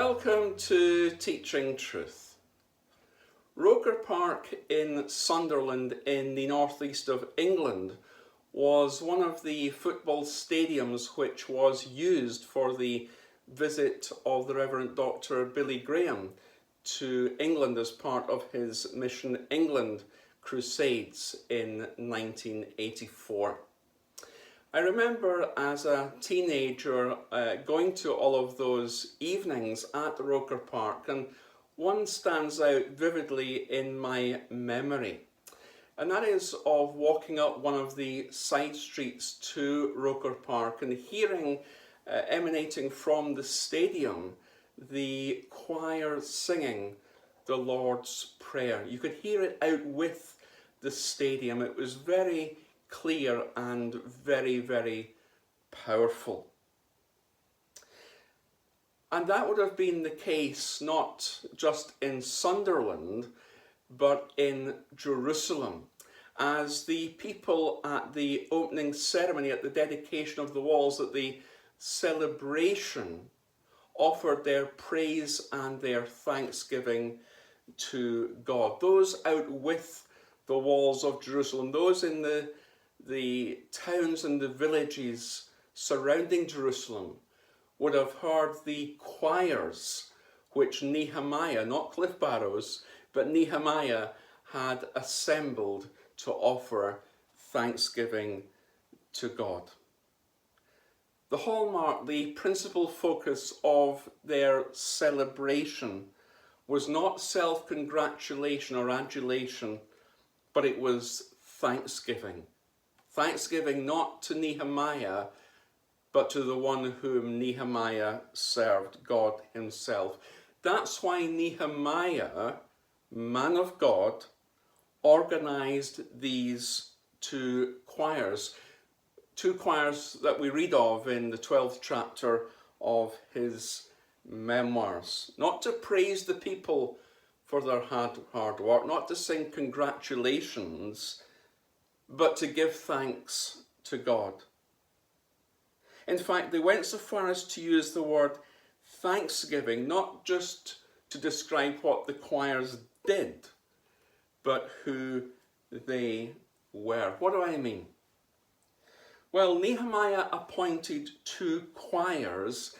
Welcome to Teaching Truth. Roker Park in Sunderland in the northeast of England was one of the football stadiums which was used for the visit of the Reverend Dr. Billy Graham to England as part of his Mission England crusades in 1984. I remember as a teenager going to all of those evenings at Roker Park, and one stands out vividly in my memory, and that is of walking up one of the side streets to Roker Park and hearing, emanating from the stadium, the choir singing the Lord's Prayer. You could hear it out with the stadium. It was very clear and very, very powerful. And that would have been the case not just in Sunderland, but in Jerusalem, as the people at the opening ceremony, at the dedication of the walls, at the celebration, offered their praise and their thanksgiving to God. Those out with the walls of Jerusalem, those in the towns and the villages surrounding Jerusalem, would have heard the choirs which Nehemiah, not Cliff Barrows, but Nehemiah had assembled to offer thanksgiving to God. The hallmark, the principal focus of their celebration was not self-congratulation or adulation, but it was thanksgiving. Thanksgiving not to Nehemiah, but to the one whom Nehemiah served, God himself. That's why Nehemiah, man of God, organized these two choirs that we read of in the 12th chapter of his memoirs. Not to praise the people for their hard work, not to sing congratulations, but to give thanks to God. In fact, they went so far as to use the word thanksgiving, not just to describe what the choirs did, but who they were. What do I mean? Well, Nehemiah appointed two choirs,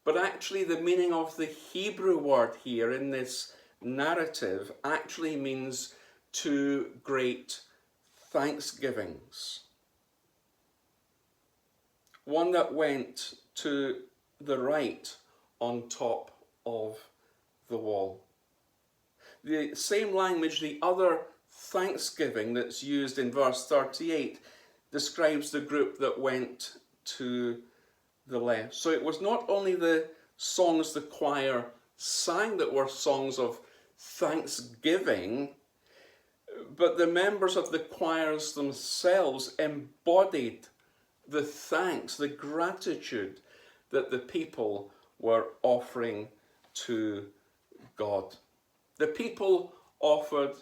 but actually the meaning of the Hebrew word here in this narrative actually means two great thanksgivings. One that went to the right on top of the wall. The same language, the other thanksgiving that's used in verse 38, describes the group that went to the left. So it was not only the songs the choir sang that were songs of thanksgiving, but the members of the choirs themselves embodied the thanks, the gratitude that the people were offering to God. The people offered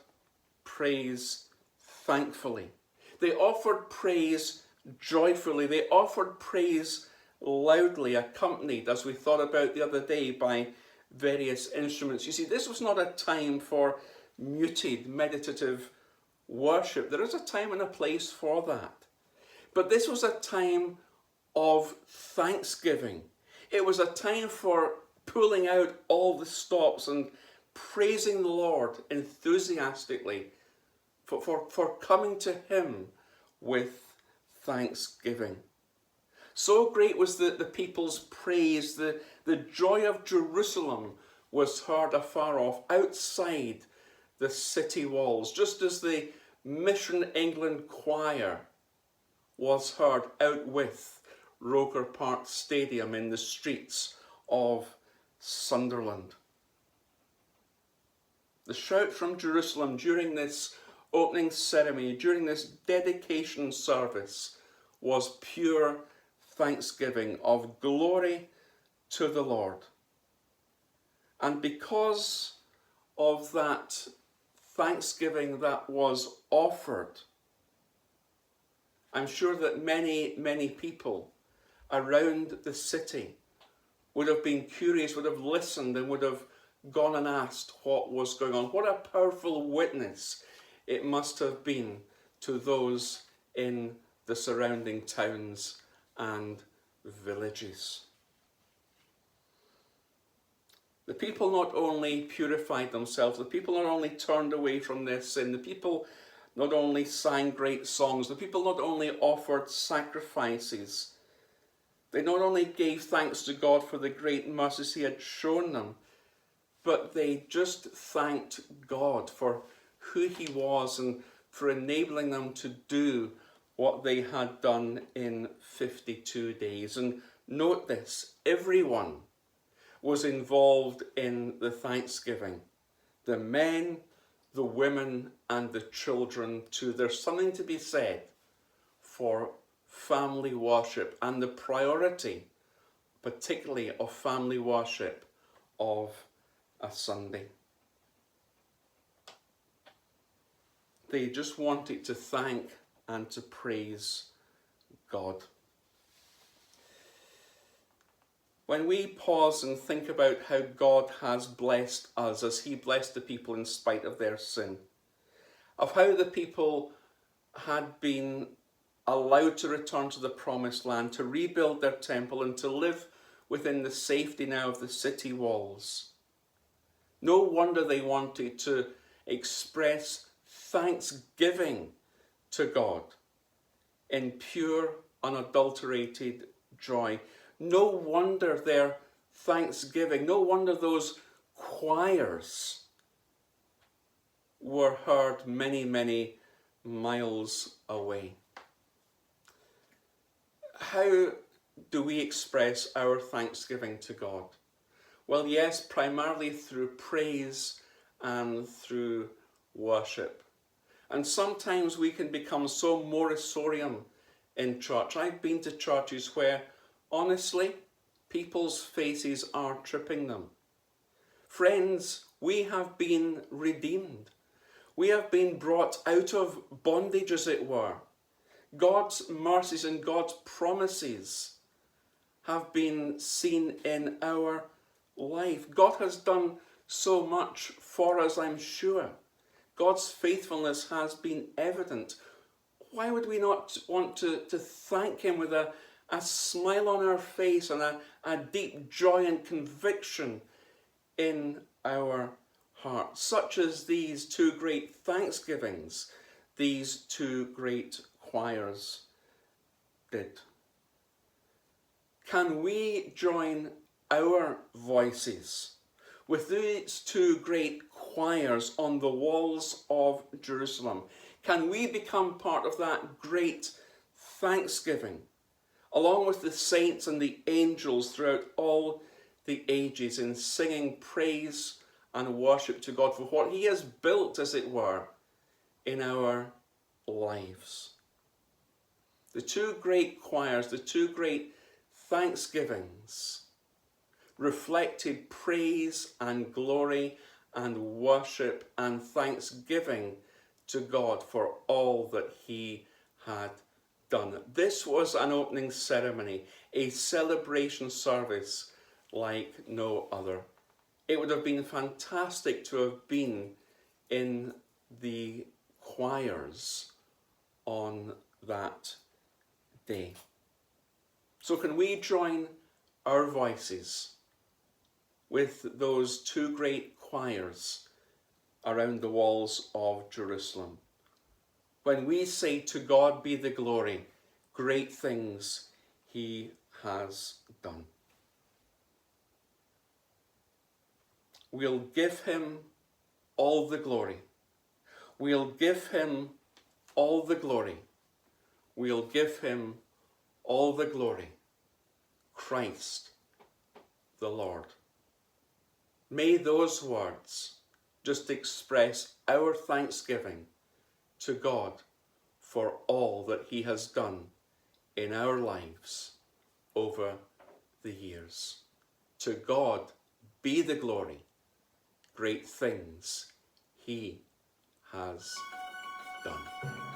praise thankfully. They offered praise joyfully. They offered praise loudly, accompanied, as we thought about the other day, by various instruments. You see, this was not a time for muted, meditative worship. There is a time and a place for that. But this was a time of thanksgiving. It was a time for pulling out all the stops and praising the Lord enthusiastically for coming to him with thanksgiving. So great was the people's praise, the joy of Jerusalem was heard afar off, outside the city walls, just as the Mission England choir was heard out with Roker Park Stadium in the streets of Sunderland. The shout from Jerusalem during this opening ceremony, during this dedication service, was pure thanksgiving of glory to the Lord. And because of that thanksgiving that was offered, I'm sure that many, many people around the city would have been curious, would have listened, and would have gone and asked what was going on. What a powerful witness it must have been to those in the surrounding towns and villages. The people not only purified themselves, the people not only turned away from their sin, the people not only sang great songs, the people not only offered sacrifices, they not only gave thanks to God for the great mercies he had shown them, but they just thanked God for who he was and for enabling them to do what they had done in 52 days. And note this, everyone was involved in the thanksgiving. The men, the women, and the children too. There's something to be said for family worship and the priority, particularly of family worship of a Sunday. They just wanted to thank and to praise God. When we pause and think about how God has blessed us as he blessed the people in spite of their sin, of how the people had been allowed to return to the promised land, to rebuild their temple and to live within the safety now of the city walls. No wonder they wanted to express thanksgiving to God in pure, unadulterated joy. No wonder their thanksgiving, no wonder those choirs were heard many, many miles away. How do we express our thanksgiving to God? Well, yes, primarily through praise and through worship. And sometimes we can become so Morisorian in church. I've been to churches where, honestly, people's faces are tripping them. Friends, we have been redeemed. We have been brought out of bondage, as it were. God's mercies and God's promises have been seen in our life. God has done so much for us, I'm sure. God's faithfulness has been evident. Why would we not want to thank him with a smile on our face and a deep joy and conviction in our hearts, such as these two great thanksgivings, these two great choirs did? Can we join our voices with these two great choirs on the walls of Jerusalem? Can we become part of that great thanksgiving, along with the saints and the angels throughout all the ages, in singing praise and worship to God for what he has built, as it were, in our lives? The two great choirs, the two great thanksgivings, reflected praise and glory and worship and thanksgiving to God for all that he had done. This was an opening ceremony, a celebration service like no other. It would have been fantastic to have been in the choirs on that day. So can we join our voices with those two great choirs around the walls of Jerusalem when we say, "To God be the glory, great things he has done"? We'll give him all the glory. We'll give him all the glory. We'll give him all the glory. Christ the Lord. May those words just express our thanksgiving to God for all that he has done in our lives over the years. To God be the glory, great things he has done.